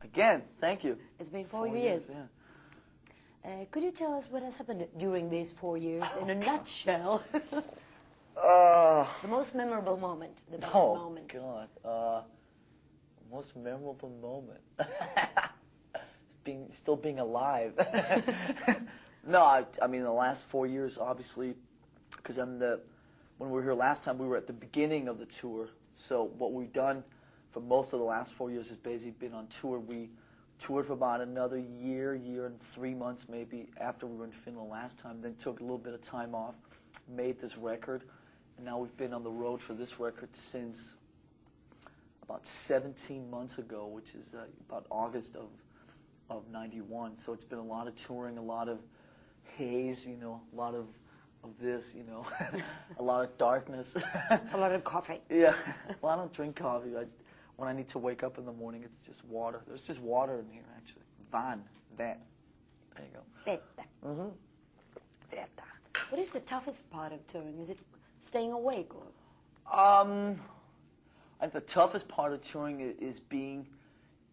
Again, thank you. It's been 4 years. Yeah. Could you tell us what has happened during these 4 years in a nutshell? The most memorable moment, the best moment. Oh, God. Most memorable moment. Still being alive. No, I mean, the last 4 years, obviously, because when we were here last time, we were at the beginning of the tour. So what we've done for most of the last 4 years has basically been on tour. We toured for about another year and 3 months maybe after we were in Finland last time, then took a little bit of time off, made this record, and now we've been on the road for this record since about 17 months ago, which is about August of 91. So it's been a lot of touring, a lot of haze, you know, a lot of this, you know, a lot of darkness. A lot of coffee. Yeah, well, I don't drink coffee. When I need to wake up in the morning, it's just water. There's just water in here, actually. Van. There you go. Vettä. Mm-hmm. Vettä. What is the toughest part of touring? Is it staying awake? Or? I think the toughest part of touring is being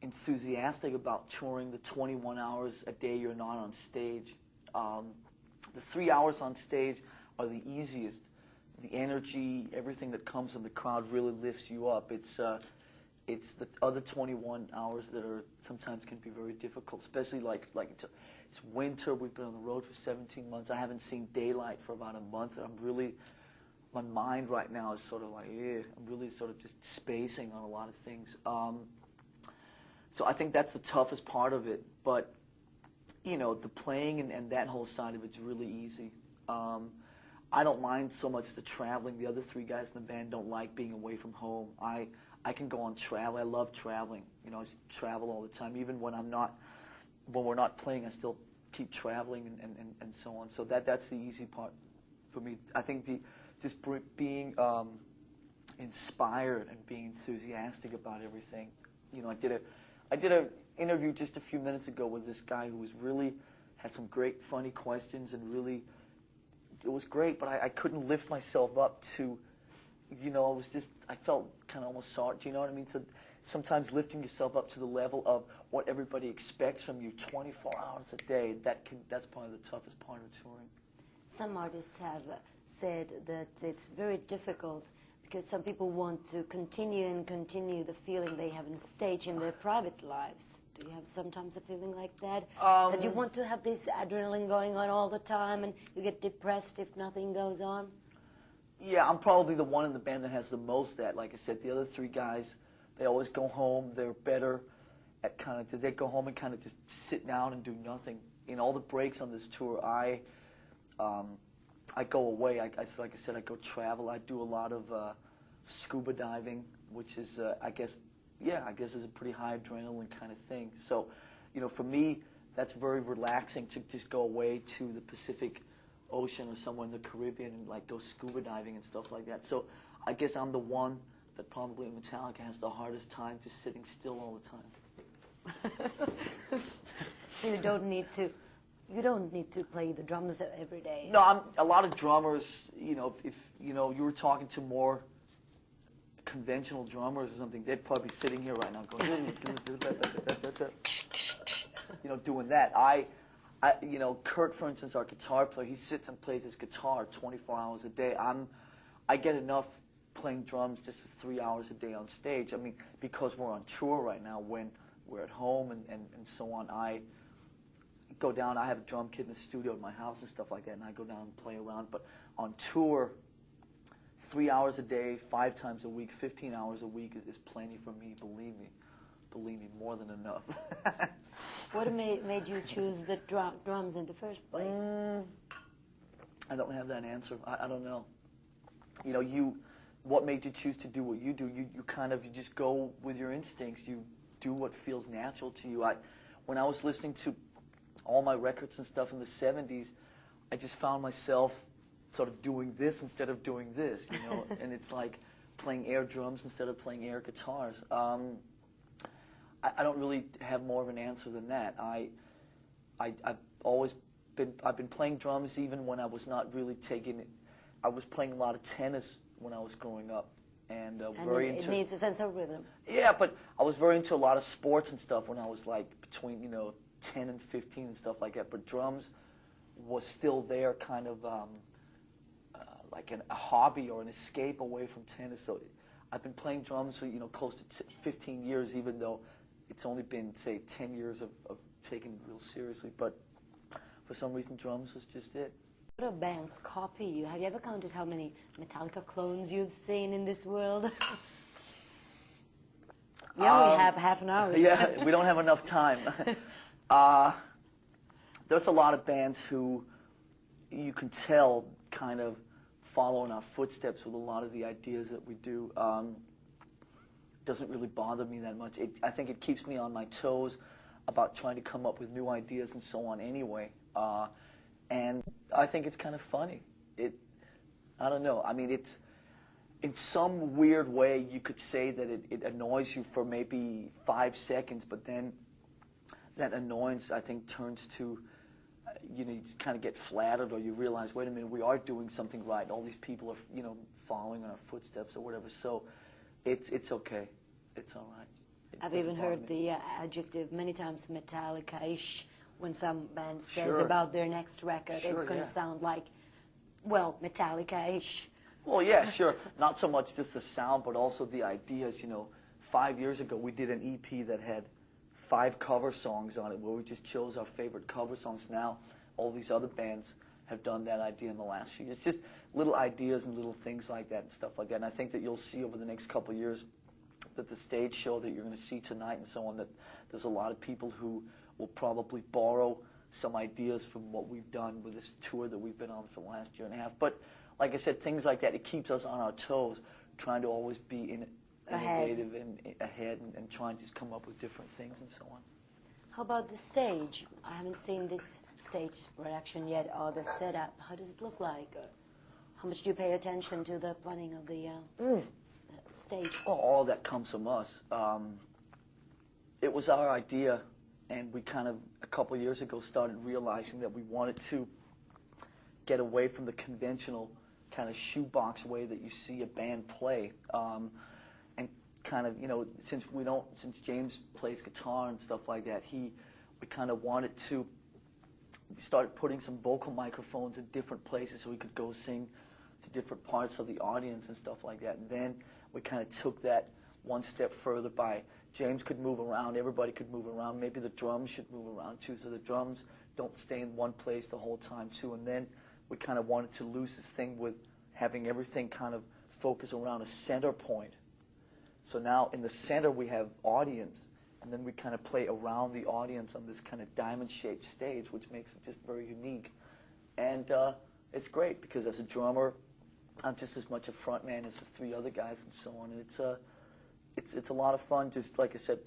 enthusiastic about touring the 21 hours a day you're not on stage. The 3 hours on stage are the easiest. The energy, everything that comes from the crowd really lifts you up. It's the other 21 hours that are sometimes can be very difficult, especially like it's winter. We've been on the road for 17 months. I haven't seen daylight for about a month. My mind right now is sort of like, I'm really sort of just spacing on a lot of things. So I think that's the toughest part of it. But you know, the playing and that whole side of it's really easy. I don't mind so much the traveling. The other three guys in the band don't like being away from home. I can go on travel. I love traveling. You know, I travel all the time. Even when we're not playing, I still keep traveling and so on. So that's the easy part for me. I think just being inspired and being enthusiastic about everything. You know, I did a interview just a few minutes ago with this guy who was really had some great funny questions and really it was great, but I couldn't lift myself up to, you know, I felt kind of almost sorry, do you know what I mean? So sometimes lifting yourself up to the level of what everybody expects from you 24 hours a day, that's probably the toughest part of touring. Some artists have said that it's very difficult because some people want to continue the feeling they have on stage in their private lives. Do you have sometimes a feeling like that? That you want to have this adrenaline going on all the time and you get depressed if nothing goes on? Yeah, I'm probably the one in the band that has the most that. Like I said, the other three guys, they always go home. They're better at they go home and kind of just sit down and do nothing. In all the breaks on this tour, I go away. Like I said, I go travel. I do a lot of scuba diving, which is, I guess is a pretty high adrenaline kind of thing. So, you know, for me, that's very relaxing to just go away to the Pacific Ocean or somewhere in the Caribbean and like go scuba diving and stuff like that. So I guess I'm the one that probably in Metallica has the hardest time just sitting still all the time. So you don't need to play the drums every day. No, a lot of drummers, you know, if you know you were talking to more conventional drummers or something, they'd probably be sitting here right now going, you know, doing that. You know, Kurt, for instance, our guitar player, he sits and plays his guitar 24 hours a day. I get enough playing drums just 3 hours a day on stage. I mean, because we're on tour right now, when we're at home and so on, I go down, I have a drum kit in the studio at my house and stuff like that, and I go down and play around. But on tour, 3 hours a day, 5 times a week, 15 hours a week is plenty for me, believe me. Believe me, more than enough. What made you choose the drums in the first place? I don't have that answer. I don't know. You know, what made you choose to do what you do? You just go with your instincts. You do what feels natural to you. When I was listening to all my records and stuff in the 70s, I just found myself sort of doing this instead of doing this, you know, and it's like playing air drums instead of playing air guitars. I don't really have more of an answer than that. I've been playing drums even when I was not really taking it. I was playing a lot of tennis when I was growing up, and And very it into. needs a sense of rhythm. Yeah, but I was very into a lot of sports and stuff when I was like between 10 and 15 and stuff like that. But drums was still there, kind of like a hobby or an escape away from tennis. So I've been playing drums for close to 15 years, even though it's only been, say, 10 years of taking it real seriously. But for some reason, drums was just it. What do bands copy you? Have you ever counted how many Metallica clones you've seen in this world? We only have half an hour. Yeah, we don't have enough time. There's a lot of bands who you can tell kind of follow in our footsteps with a lot of the ideas that we do. Doesn't really bother me that much. I think it keeps me on my toes about trying to come up with new ideas and so on anyway. And I think it's kind of funny. I don't know. I mean, it's in some weird way you could say that it annoys you for maybe 5 seconds, but then that annoyance, I think, turns to, you just kind of get flattered, or you realize, wait a minute, we are doing something right. All these people are, following in our footsteps or whatever. So it's okay. It's all right. I've even heard the adjective many times, Metallica-ish, when some band says Sure. about their next record. Sure, it's going yeah. to sound like, well, Metallica-ish. Well, yeah, sure. Not so much just the sound, but also the ideas. 5 years ago, we did an EP that had 5 cover songs on it, where we just chose our favorite cover songs. Now, all these other bands have done that idea in the last few years. Just little ideas and little things like that and stuff like that. And I think that you'll see over the next couple of years that the stage show that you're going to see tonight and so on, that there's a lot of people who will probably borrow some ideas from what we've done with this tour that we've been on for the last year and a half. But like I said, things like that, it keeps us on our toes, trying to always be innovative and ahead and trying to just come up with different things and so on. How about the stage? I haven't seen this stage production yet, or the setup. How does it look like? How much do you pay attention to the planning of the stage? Oh, all that comes from us. It was our idea, and we kind of, a couple of years ago, started realizing that we wanted to get away from the conventional kind of shoebox way that you see a band play. And kind of, since James plays guitar and stuff like that, we kind of wanted to, we started putting some vocal microphones in different places so we could go sing to different parts of the audience and stuff like that. And then we kind of took that one step further by James could move around, everybody could move around, maybe the drums should move around too, so the drums don't stay in one place the whole time too. And then we kind of wanted to lose this thing with having everything kind of focus around a center point. So now in the center we have audience, and then we kind of play around the audience on this kind of diamond-shaped stage, which makes it just very unique. And it's great because as a drummer, I'm just as much a front man as the 3 other guys and so on. And it's a lot of fun, just like I said,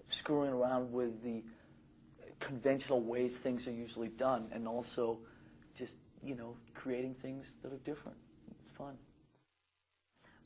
screwing around with the conventional ways things are usually done, and also just, creating things that are different. It's fun.